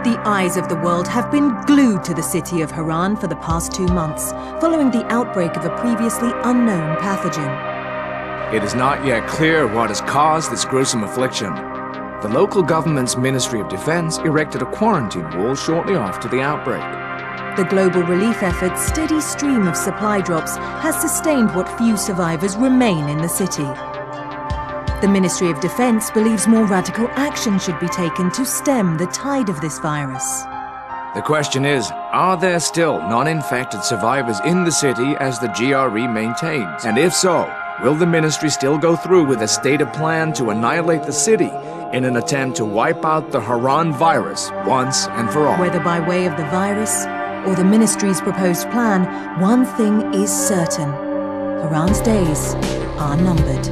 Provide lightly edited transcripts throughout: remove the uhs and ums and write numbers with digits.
The eyes of the world have been glued to the city of Haran for the past 2 months, following the outbreak of a previously unknown pathogen. It is not yet clear what has caused this gruesome affliction. The local government's Ministry of Defense erected a quarantine wall shortly after the outbreak. The global relief effort's steady stream of supply drops has sustained what few survivors remain in the city. The Ministry of Defense believes more radical action should be taken to stem the tide of this virus. The question is, are there still non-infected survivors in the city as the GRE maintains? And if so, will the ministry still go through with a stated plan to annihilate the city in an attempt to wipe out the Haran virus once and for all? Whether by way of the virus or the ministry's proposed plan, one thing is certain: Haran's days are numbered.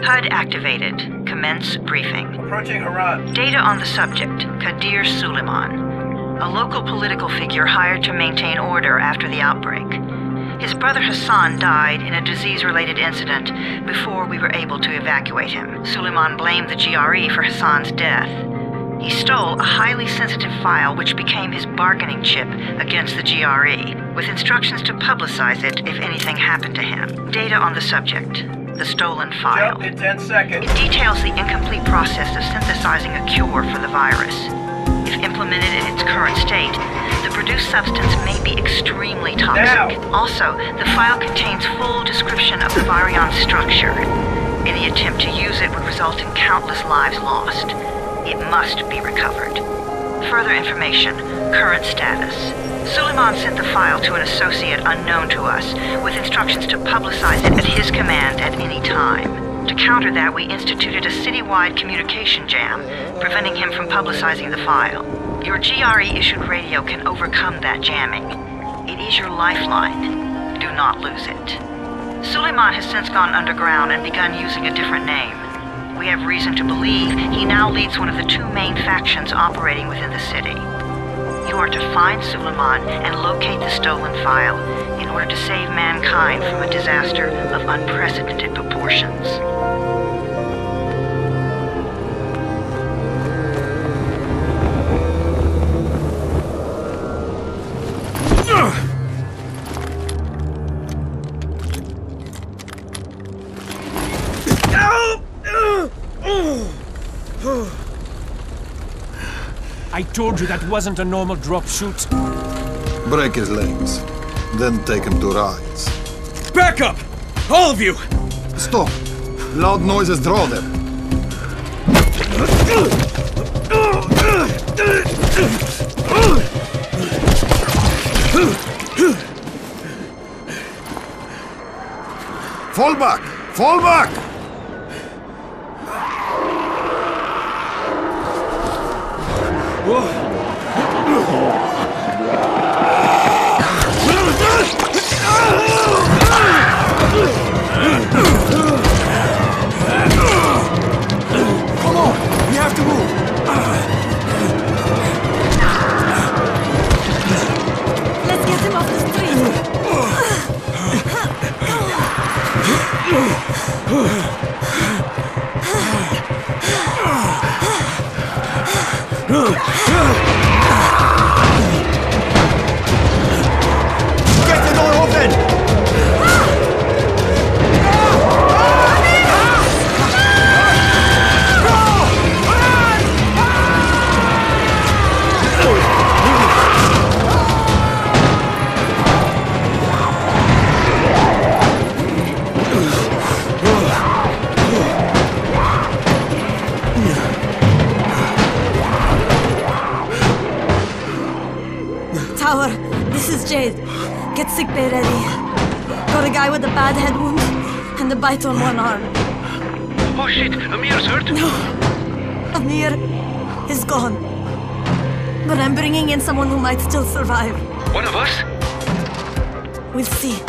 HUD activated. Commence briefing. Approaching Haran. Data on the subject, Kadir Suleiman, a local political figure hired to maintain order after the outbreak. His brother Hassan died in a disease-related incident before we were able to evacuate him. Suleiman blamed the GRE for Hassan's death. He stole a highly sensitive file which became his bargaining chip against the GRE, with instructions to publicize it if anything happened to him. Data on the subject, the stolen file. Jump in 10 seconds. It details the incomplete process of synthesizing a cure for the virus. If implemented in its current state, the produced substance may be extremely toxic. Now. Also, the file contains full description of the virion's structure. Any attempt to use it would result in countless lives lost. It must be recovered. Further information, current status. Suleiman sent the file to an associate unknown to us, with instructions to publicize it at his command at any time. To counter that, we instituted a citywide communication jam, preventing him from publicizing the file. Your GRE-issued radio can overcome that jamming. It is your lifeline. Do not lose it. Suleiman has since gone underground and begun using a different name. We have reason to believe he now leads one of the two main factions operating within the city. You are to find Suleiman and locate the stolen file in order to save mankind from a disaster of unprecedented proportions. I told you that wasn't a normal drop shoot. Break his legs, then take him to rides. Back up! All of you! Stop! Loud noises draw them. Fall back! Fall back! Come on! We have to move! Let's get him off the street! Get the door open! Tower, this is Jade. Get sickbay ready. Got a guy with a bad head wound and a bite on one arm. Oh shit, Amir's hurt? No, Amir is gone. But I'm bringing in someone who might still survive. One of us? We'll see.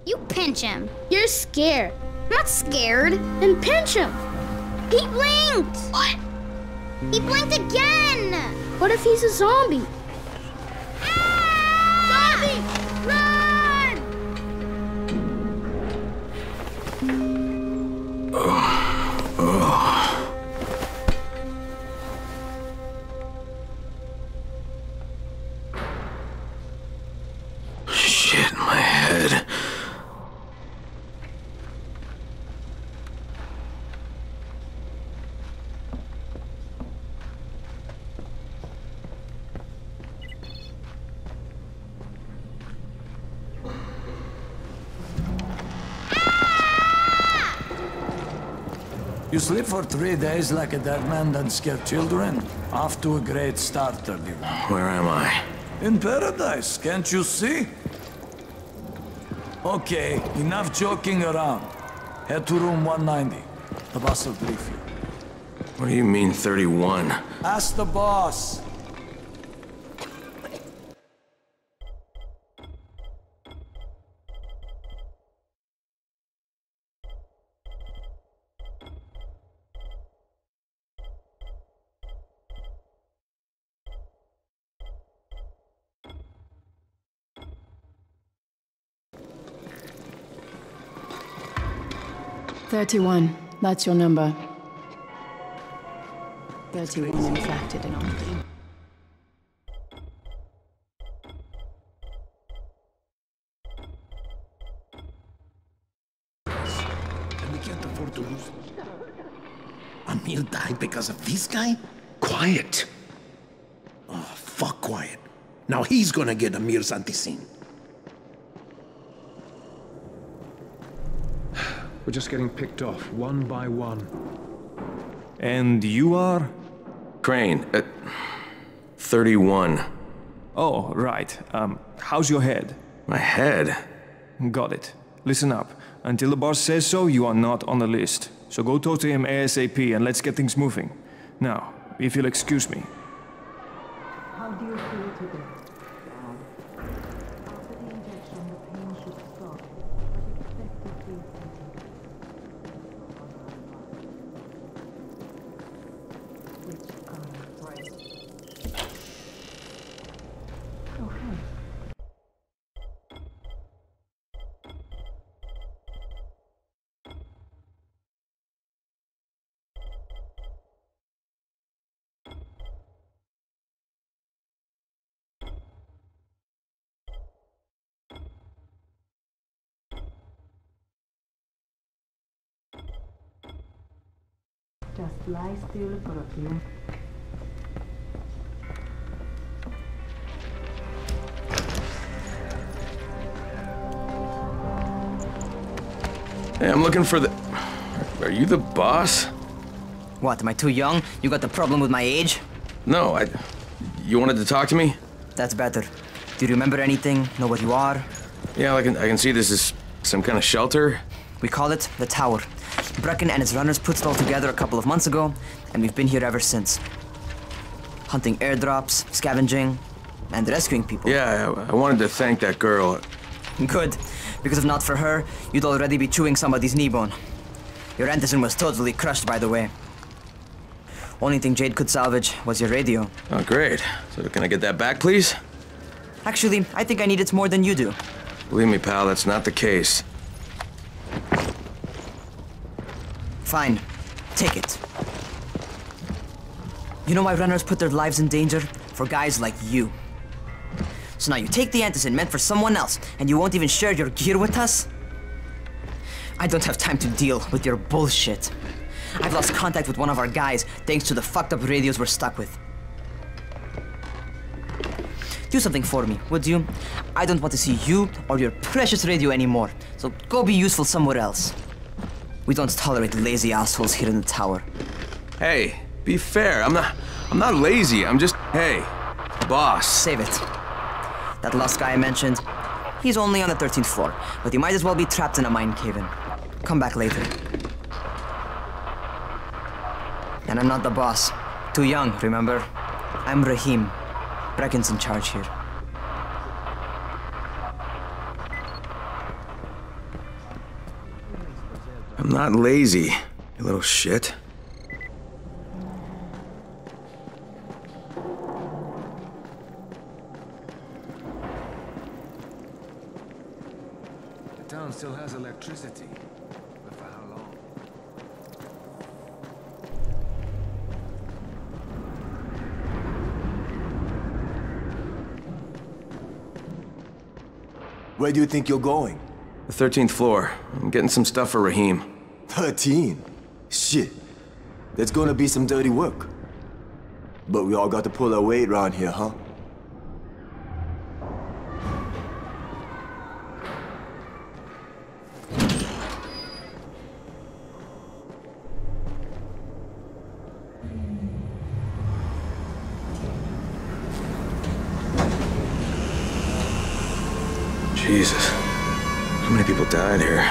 You pinch him. You're scared. I'm not scared. Then pinch him. He blinked. What? He blinked again. What if he's a zombie? Ah! Zombie! Run! Shit, my head. You sleep for 3 days like a dead man, then scare children? Off to a great start, everyone. Where am I? In paradise, can't you see? Okay, enough joking around. Head to room 190. The boss will brief you. What do you mean, 31? Ask the boss. "31, that's your number. 31 infected and on thing. And we can't afford to lose. Amir died because of this guy? Quiet. Oh, fuck quiet. Now he's gonna get Amir's anti-scene. We're just getting picked off, one by one. And you are? Crane, 31. Oh, right. How's your head? My head? Got it. Listen up. Until the boss says so, you are not on the list. So go talk to him ASAP and let's get things moving. Now, if you'll excuse me. How do you feel today? After the injection, the pain should stop, but expected Just lie still for a few. Hey, I'm looking for the... Are you the boss? What, am I too young? You got the problem with my age? No, You wanted to talk to me? That's better. Do you remember anything? Know what you are? Yeah, I can see this is some kind of shelter. We call it the Tower. Brecken and his runners put it all together a couple of months ago, and we've been here ever since. Hunting airdrops, scavenging, and rescuing people. Yeah, I wanted to thank that girl. Good, because if not for her, you'd already be chewing somebody's knee bone. Your Anderson was totally crushed, by the way. Only thing Jade could salvage was your radio. Oh, great. So can I get that back, please? Actually, I think I need it more than you do. Believe me, pal, that's not the case. Fine. Take it. You know why runners put their lives in danger? For guys like you. So now you take the Anderson meant for someone else, and you won't even share your gear with us? I don't have time to deal with your bullshit. I've lost contact with one of our guys thanks to the fucked up radios we're stuck with. Do something for me, would you? I don't want to see you or your precious radio anymore, so go be useful somewhere else. We don't tolerate lazy assholes here in the Tower. Hey, be fair. I'm not lazy. I'm just, hey, boss. Save it. That last guy I mentioned, he's only on the 13th floor, but he might as well be trapped in a mine cave-in. Come back later. And I'm not the boss. Too young, remember? I'm Rahim. Brecken's in charge here. I'm not lazy, you little shit. The town still has electricity, but for how long? Where do you think you're going? The 13th floor. I'm getting some stuff for Rahim. 13? Shit. There's gonna be some dirty work. But we all got to pull our weight around here, huh? Jesus. How many people died here?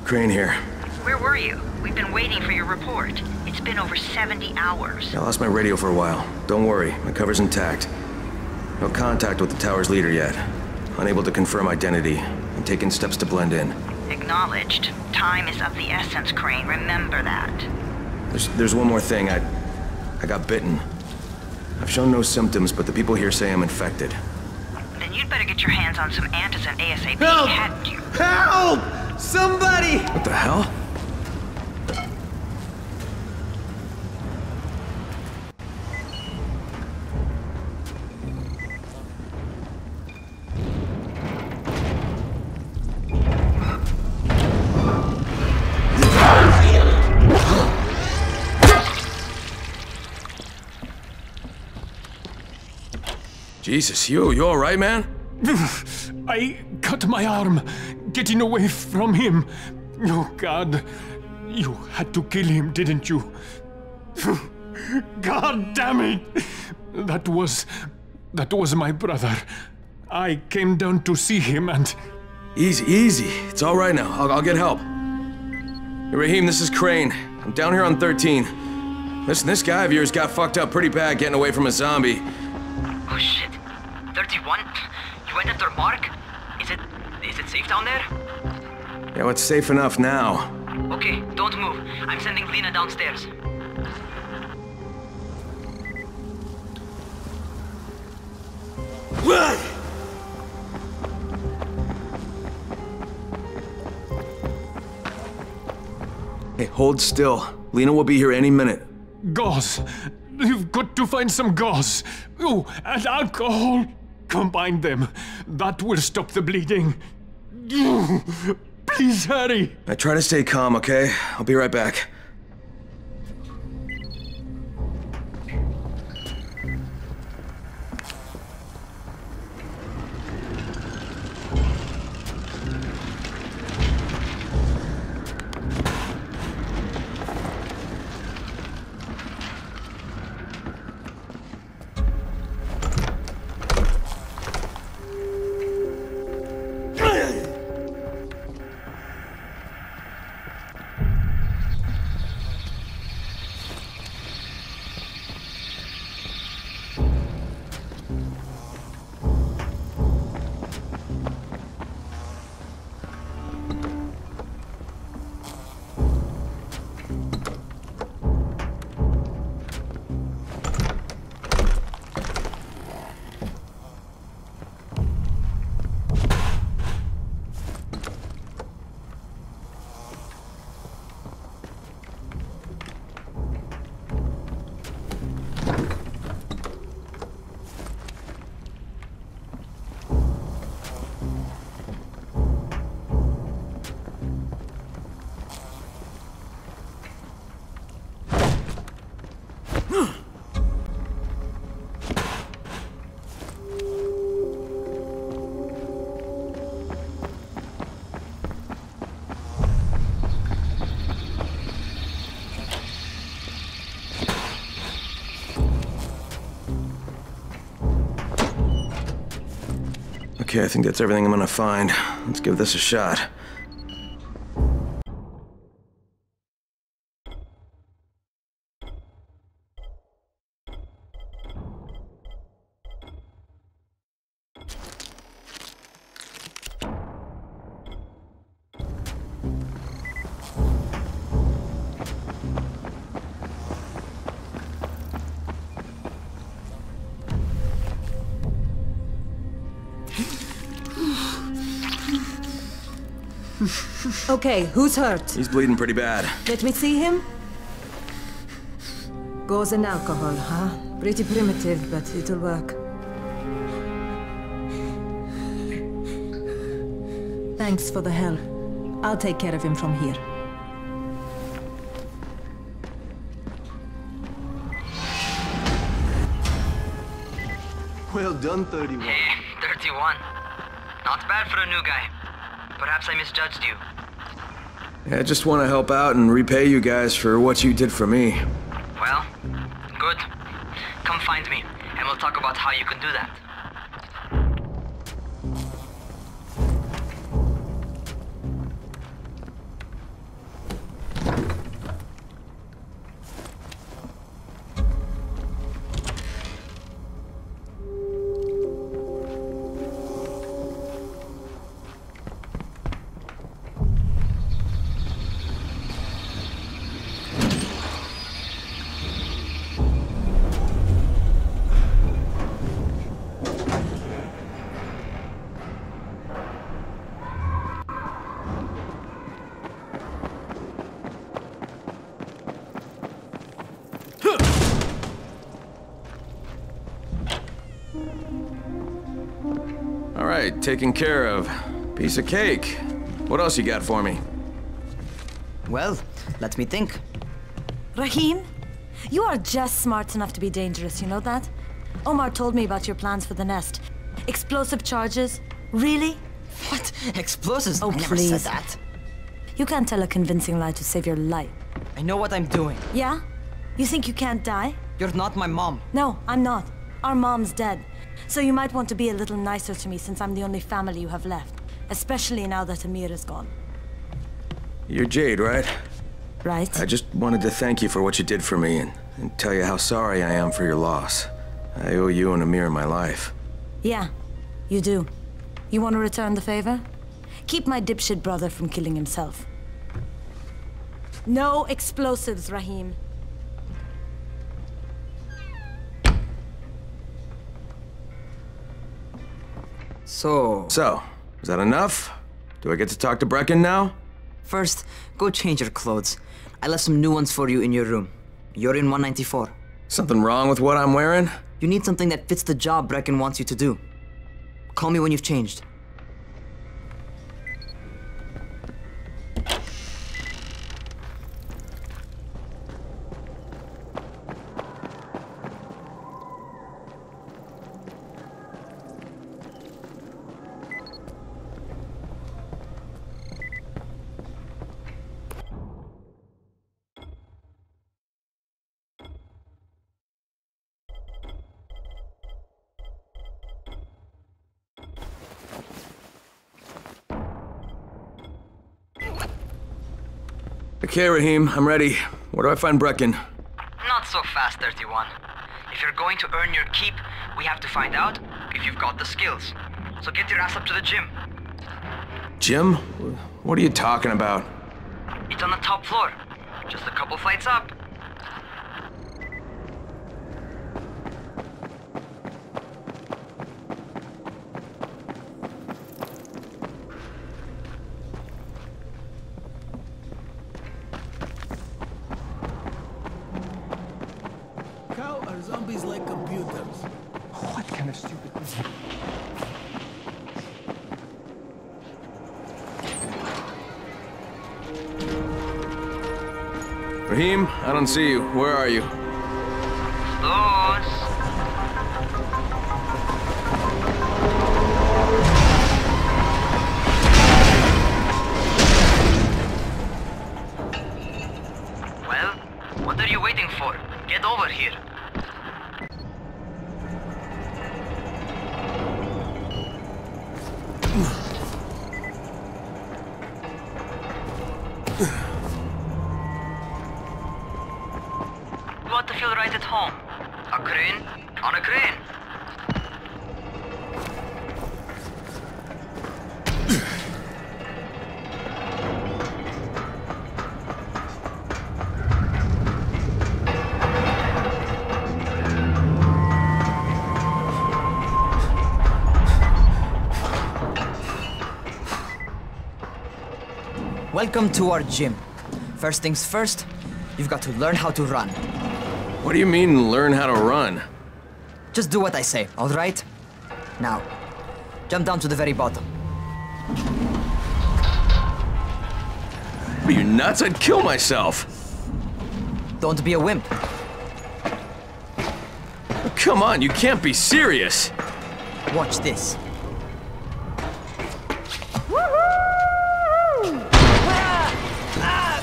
Crane here. Where were you? We've been waiting for your report. It's been over 70 hours. I lost my radio for a while. Don't worry, my cover's intact. No contact with the tower's leader yet. Unable to confirm identity. I'm taking steps to blend in. Acknowledged. Time is of the essence, Crane. Remember that. There's one more thing. I got bitten. I've shown no symptoms, but the people here say I'm infected. Then you'd better get your hands on some antizin ASAP. Help! Hadn't you? Help! Somebody! What the hell? Jesus, you all right, man? I cut my arm, getting away from him. Oh, God. You had to kill him, didn't you? God damn it! That was my brother. I came down to see him and... Easy. It's all right now. I'll get help. Hey, Rahim, this is Crane. I'm down here on 13. Listen, this guy of yours got fucked up pretty bad getting away from a zombie. Oh, shit. 31? You went after Mark? Is it safe down there? Yeah, well, it's safe enough now. Okay, don't move. I'm sending Lena downstairs. What? Hey, hold still. Lena will be here any minute. Gauze. You've got to find some gauze. Oh, and alcohol. Combine them. That will stop the bleeding. Please hurry. I try to stay calm, okay? I'll be right back. Okay, I think that's everything I'm gonna find. Let's give this a shot. Okay, who's hurt? He's bleeding pretty bad. Let me see him. Gauze and alcohol, huh? Pretty primitive, but it'll work. Thanks for the help. I'll take care of him from here. Well done, 31. Hey, 31. Not bad for a new guy. Perhaps I misjudged you. Yeah, I just want to help out and repay you guys for what you did for me. Well, good. Come find me, and we'll talk about how you can do that. Alright, taken care of. Piece of cake. What else you got for me? Well, let me think. Rahim, you are just smart enough to be dangerous, you know that? Omar told me about your plans for the nest. Explosive charges? Really? What? Explosives? Oh, I never please. said that. You can't tell a convincing lie to save your life. I know what I'm doing. Yeah? You think you can't die? You're not my mom. No, I'm not. Our mom's dead. So you might want to be a little nicer to me since I'm the only family you have left. Especially now that Amir is gone. You're Jade, right? Right. I just wanted to thank you for what you did for me and tell you how sorry I am for your loss. I owe you and Amir my life. Yeah, you do. You want to return the favor? Keep my dipshit brother from killing himself. No explosives, Rahim. So, is that enough? Do I get to talk to Brecken now? First, go change your clothes. I left some new ones for you in your room. You're in 194. Something wrong with what I'm wearing? You need something that fits the job Brecken wants you to do. Call me when you've changed. Okay, Rahim, I'm ready. Where do I find Brecken? Not so fast, 31. If you're going to earn your keep, we have to find out if you've got the skills. So get your ass up to the gym. Gym? What are you talking about? It's on the top floor. Just a couple flights up. How are zombies like computers? What kind of stupid thing? Rahim, I don't see you. Where are you? Those. Well, what are you waiting for? Get over here. You want to feel right at home? A crane on a crane. Welcome to our gym. First things first, you've got to learn how to run. What do you mean, learn how to run? Just do what I say, all right? Now, jump down to the very bottom. Are you nuts? I'd kill myself. Don't be a wimp. Come on, you can't be serious. Watch this.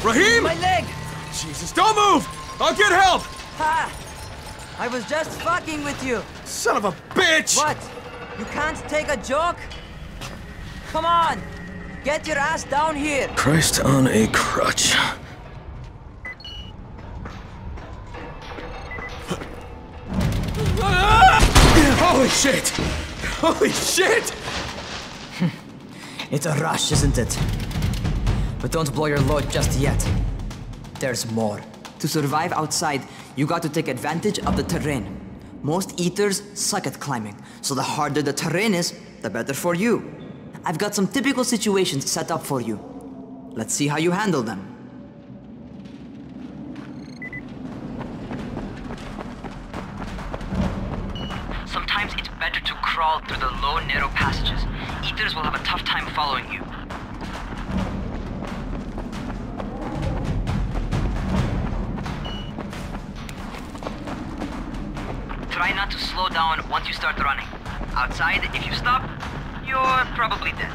Raheem! My leg! Jesus, don't move! I'll get help! Ha! I was just fucking with you. Son of a bitch! What? You can't take a joke? Come on! Get your ass down here! Christ on a crutch. Holy shit! Holy shit! It's a rush, isn't it? But don't blow your load just yet. There's more. To survive outside, you got to take advantage of the terrain. Most eaters suck at climbing, so the harder the terrain is, the better for you. I've got some typical situations set up for you. Let's see how you handle them. Sometimes it's better to crawl through the low, narrow passages. Eaters will have a tough time following you. Try not to slow down once you start running. Outside, if you stop, you're probably dead.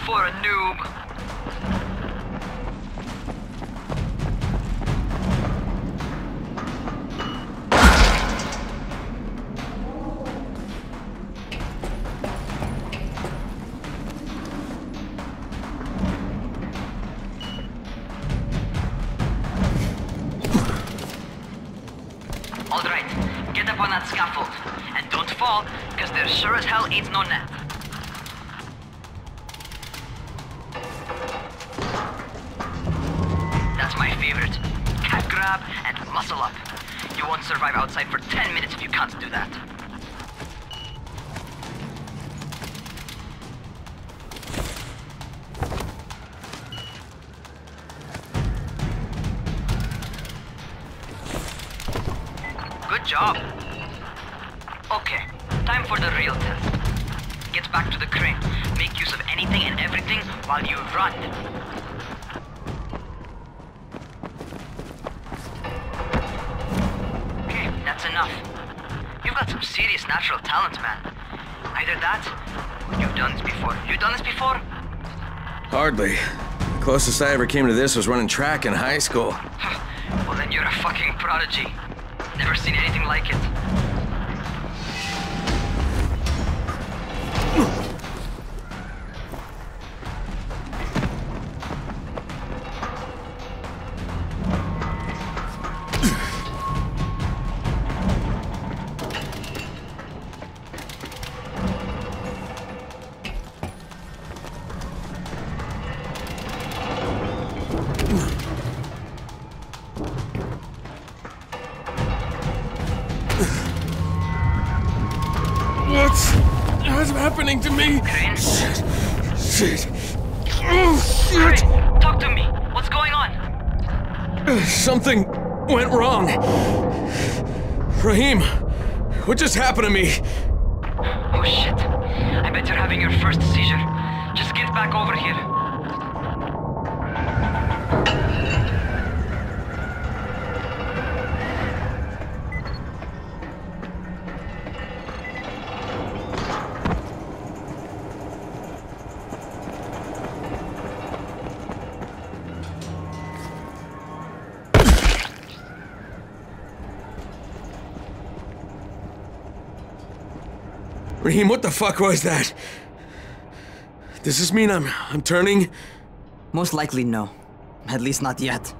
For a noob. Alright, get up on that scaffold. And don't fall, because there sure as hell ain't no net. That's my favorite. Cat grab and muscle up. You won't survive outside for 10 minutes if you can't do that. Good job. Okay, time for the real test. Get back to the crane. Make use of anything and everything while you run. Okay, that's enough. You've got some serious natural talent, man. Either that, or you've done this before. You done this before? Hardly. The closest I ever came to this was running track in high school. Well, then you're a fucking prodigy. Never seen anything like it. What's happening to me? Crane? Shit. Oh, shit. Crane, talk to me. What's going on? Something went wrong. Raheem, what just happened to me? Oh shit. I bet you're having your first seizure. Just get back over here. Raheem, what the fuck was that? Does this mean I'm turning? Most likely no. At least not yet.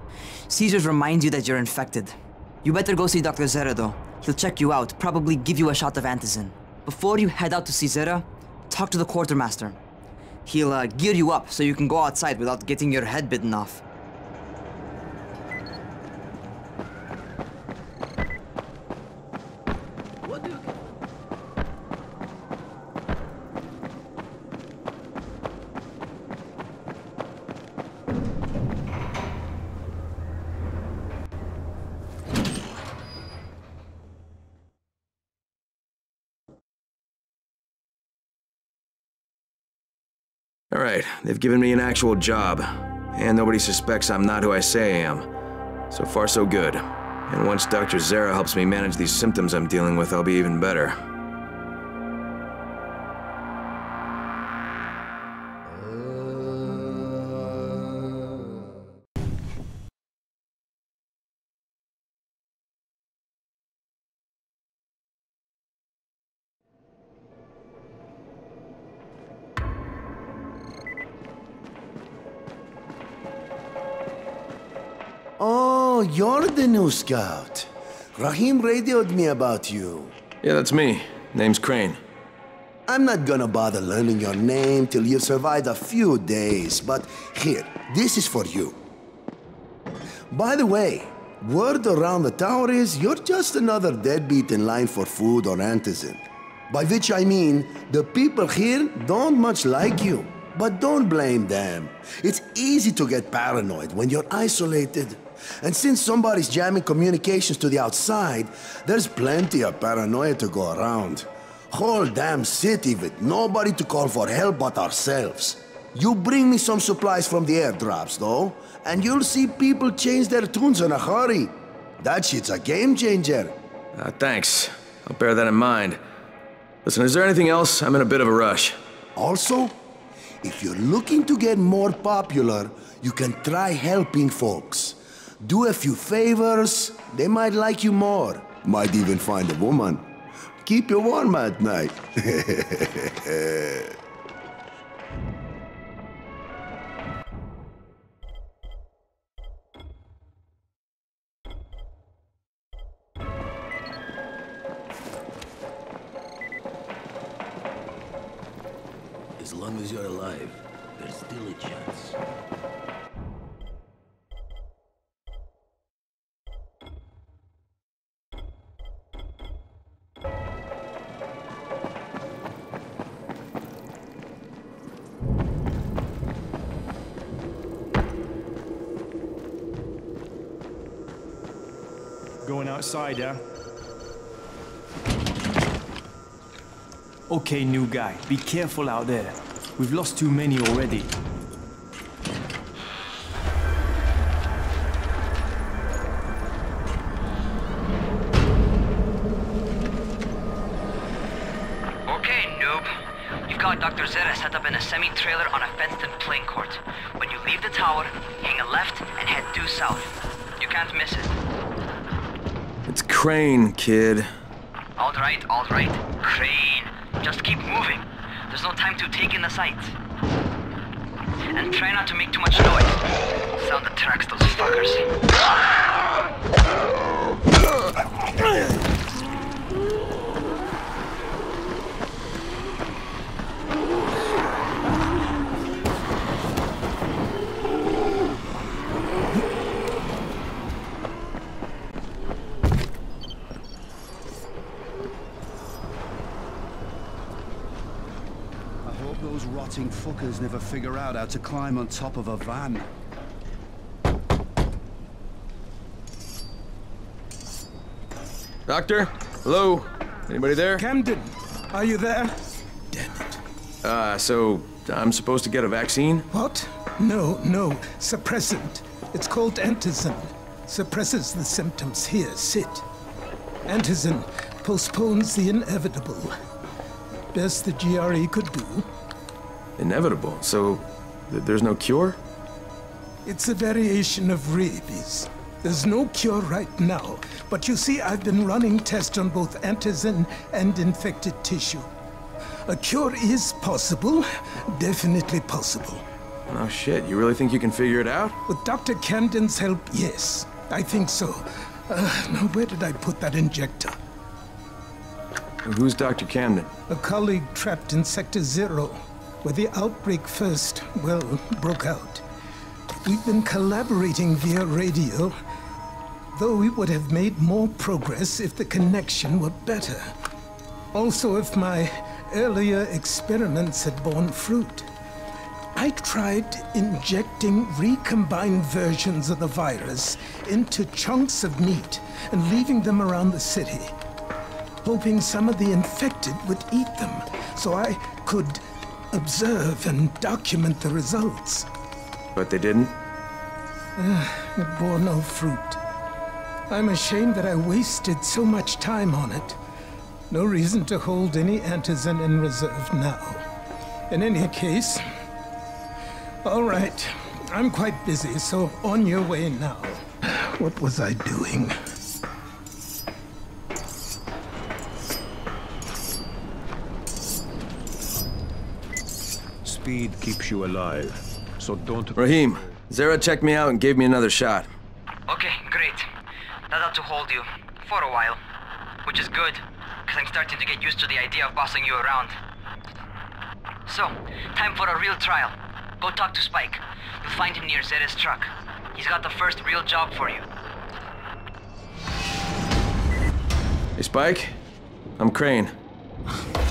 Caesars reminds you that you're infected. You better go see Dr. Zera though. He'll check you out, probably give you a shot of antizin. Before you head out to see Zera, talk to the quartermaster. He'll gear you up so you can go outside without getting your head bitten off. All right, they've given me an actual job, and nobody suspects I'm not who I say I am. So far, so good. And once Dr. Zera helps me manage these symptoms I'm dealing with, I'll be even better. Oh, you're the new scout. Raheem radioed me about you. Yeah, that's me. Name's Crane. I'm not gonna bother learning your name till you've survived a few days, but here, this is for you. By the way, word around the tower is you're just another deadbeat in line for food or antizin. By which I mean, the people here don't much like you. But don't blame them. It's easy to get paranoid when you're isolated. And since somebody's jamming communications to the outside, there's plenty of paranoia to go around. Whole damn city with nobody to call for help but ourselves. You bring me some supplies from the airdrops, though, and you'll see people change their tunes in a hurry. That shit's a game changer. Thanks. I'll bear that in mind. Listen, is there anything else? I'm in a bit of a rush. Also, if you're looking to get more popular, you can try helping folks. Do a few favors, they might like you more. Might even find a woman. Keep you warm at night. As long as you're alive, there's still a chance. Going outside, yeah? Okay, new guy, be careful out there. We've lost too many already. Okay, noob. You've got Dr. Zera set up in a semi-trailer on a fenced-in playing court. When you leave the tower, hang a left and head due south. You can't miss it. It's Crane, kid. All right, Crane. Just keep moving. There's no time to take in the sights. And try not to make too much noise. Sound attracts those fuckers. Those rotting fuckers never figure out how to climb on top of a van. Doctor? Hello? Anybody there? Camden, are you there? Damn it. So I'm supposed to get a vaccine? What? No. Suppressant. It's called antizin. Suppresses the symptoms. Here, sit. Antizin postpones the inevitable. Best the GRE could do. Inevitable? So there's no cure? It's a variation of rabies. There's no cure right now, but you see, I've been running tests on both antizin and infected tissue. A cure is possible. Definitely possible. Oh shit, you really think you can figure it out? With Dr. Camden's help, yes. I think so. Now where did I put that injector? Who's Dr. Camden? A colleague trapped in Sector 0, where the outbreak first, well, broke out. We've been collaborating via radio, though we would have made more progress if the connection were better. Also, if my earlier experiments had borne fruit. I tried injecting recombined versions of the virus into chunks of meat and leaving them around the city, hoping some of the infected would eat them so I could observe and document the results. But they didn't? It bore no fruit. I'm ashamed that I wasted so much time on it. No reason to hold any antizin in reserve now. In any case, all right, I'm quite busy, so on your way now. What was I doing? Speed keeps you alive, so don't... Rahim, Zara checked me out and gave me another shot. Okay, great. That ought to hold you. For a while. Which is good, because I'm starting to get used to the idea of bossing you around. So, time for a real trial. Go talk to Spike. You'll find him near Zera's truck. He's got the first real job for you. Hey, Spike. I'm Crane.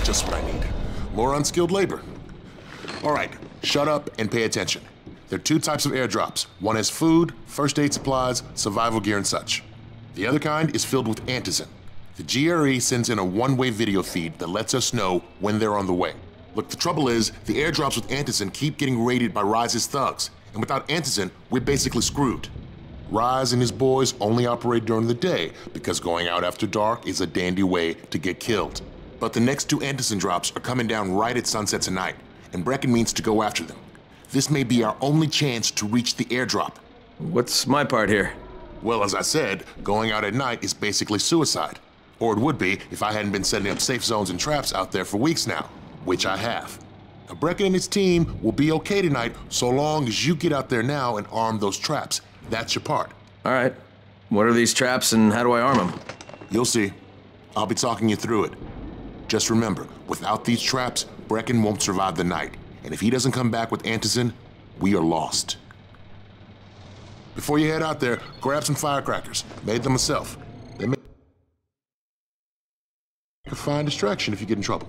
Just what I need. More unskilled labor. All right, shut up and pay attention. There are two types of airdrops. One has food, first aid supplies, survival gear, and such. The other kind is filled with antizin. The GRE sends in a one-way video feed that lets us know when they're on the way. Look, the trouble is, the airdrops with antizin keep getting raided by Rise's thugs, and without antizin, we're basically screwed. Rise and his boys only operate during the day because going out after dark is a dandy way to get killed. But the next two antizin drops are coming down right at sunset tonight, and Brecken means to go after them. This may be our only chance to reach the airdrop. What's my part here? Well, as I said, going out at night is basically suicide. Or it would be if I hadn't been setting up safe zones and traps out there for weeks now, which I have. Now, Brecken and his team will be okay tonight so long as you get out there now and arm those traps. That's your part. All right. What are these traps and how do I arm them? You'll see. I'll be talking you through it. Just remember, without these traps, Brecken won't survive the night. And if he doesn't come back with antizin, we are lost. Before you head out there, grab some firecrackers. Made them myself. They make a fine distraction if you get in trouble.